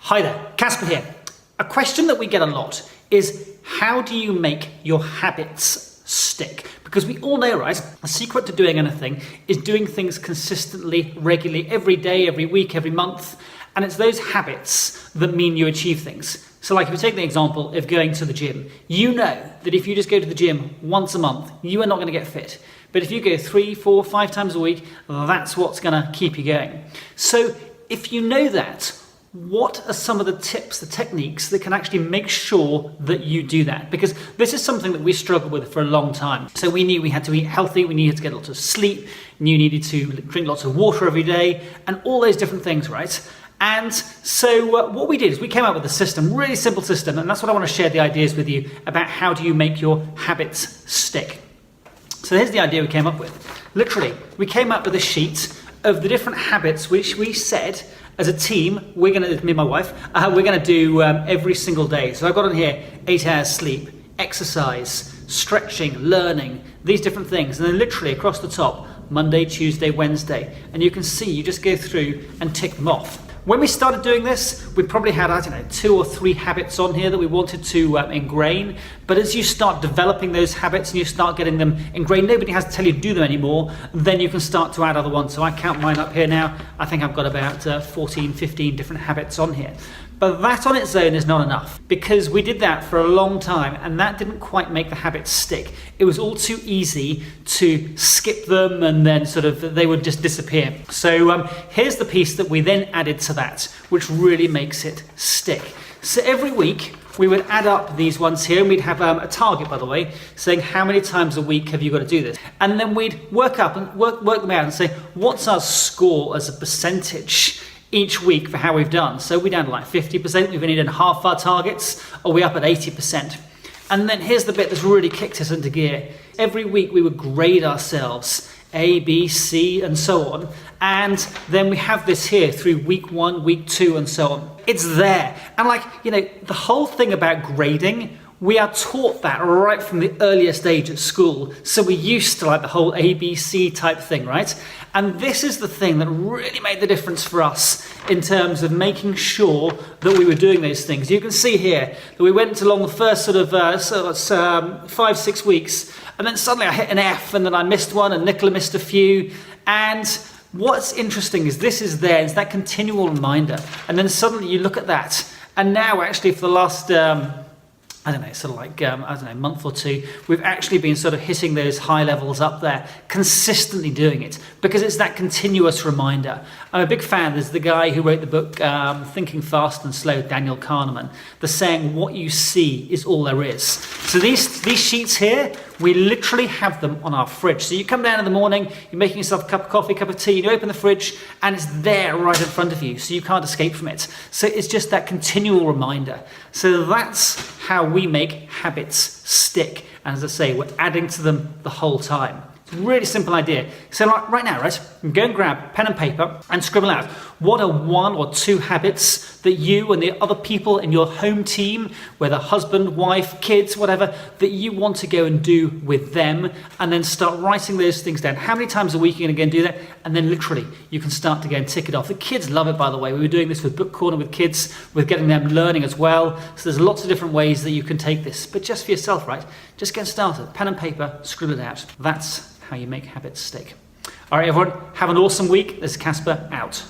Hi there, Casper here. A question that we get a lot is, how do you make your habits stick? Because we all know, right, the secret to doing anything is doing things consistently, regularly, every day, every week, every month. And it's those habits that mean you achieve things. So like if you take the example of going to the gym, you know that if you just go to the gym once a month, you are not going to get fit. But if you go 3, 4, 5 times a week, that's what's going to keep you going. So if you know that, what are some of the tips, the techniques that can actually make sure that you do that? Because this is something that we struggled with for a long time. So we knew we had to eat healthy, we needed to get lots of sleep, you needed to drink lots of water every day, and all those different things, right? And so what we did is we came up with a system, really simple system, and that's what I want to share the ideas with you about how do you make your habits stick. So here's the idea we came up with. Literally, we came up with a sheet of the different habits which we said as a team, me and my wife, we're going to do every single day. So I've got on here 8 hours sleep, exercise, stretching, learning, these different things. And then literally across the top, Monday, Tuesday, Wednesday. And you can see, you just go through and tick them off. When we started doing this, we probably had, 2 or 3 habits on here that we wanted to ingrain. But as you start developing those habits and you start getting them ingrained, nobody has to tell you to do them anymore, then you can start to add other ones. So I count mine up here now. I think I've got about 14, 15 different habits on here. But that on its own is not enough, because we did that for a long time and that didn't quite make the habits stick. It was all too easy to skip them and then they would just disappear. So here's the piece that we then added to that, which really makes it stick. So every week we would add up these ones here, and we'd have a target, by the way, saying how many times a week have you got to do this? And then we'd work them out and say, what's our score as a percentage each week for how we've done? So we're down to like 50%, we've only done half our targets, or we're up at 80%. And then here's the bit that's really kicked us into gear. Every week we would grade ourselves, A, B, C, and so on. And then we have this here through week 1, week 2, and so on. It's there. And the whole thing about grading, we are taught that right from the earliest age at school. So we're used to the whole ABC type thing, right? And this is the thing that really made the difference for us in terms of making sure that we were doing those things. You can see here that we went along the first 5, 6 weeks, and then suddenly I hit an F, and then I missed one, and Nicola missed a few. And what's interesting is this is there, it's that continual reminder. And then suddenly you look at that, and now actually for the last month or 2, we've actually been hitting those high levels up there, consistently doing it, because it's that continuous reminder. I'm a big fan. There's the guy who wrote the book, Thinking Fast and Slow, Daniel Kahneman, the saying, what you see is all there is. So these sheets here, we literally have them on our fridge. So you come down in the morning, you're making yourself a cup of coffee, cup of tea, you open the fridge, and it's there right in front of you, so you can't escape from it. So it's just that continual reminder. So that's how we make habits stick. And as I say, we're adding to them the whole time. It's a really simple idea. So right now, go and grab pen and paper and scribble out what are 1 or 2 habits that you and the other people in your home team, whether husband, wife, kids, whatever, that you want to go and do with them, and then start writing those things down. How many times a week are you going to go and do that? And then literally you can start to go and tick it off. The kids love it, by the way. We were doing this with Book Corner with kids, with getting them learning as well. So there's lots of different ways that you can take this, but just for yourself, right? Just get started. Pen and paper, scribble it out. That's how you make habits stick. All right, everyone, have an awesome week. This is Casper out.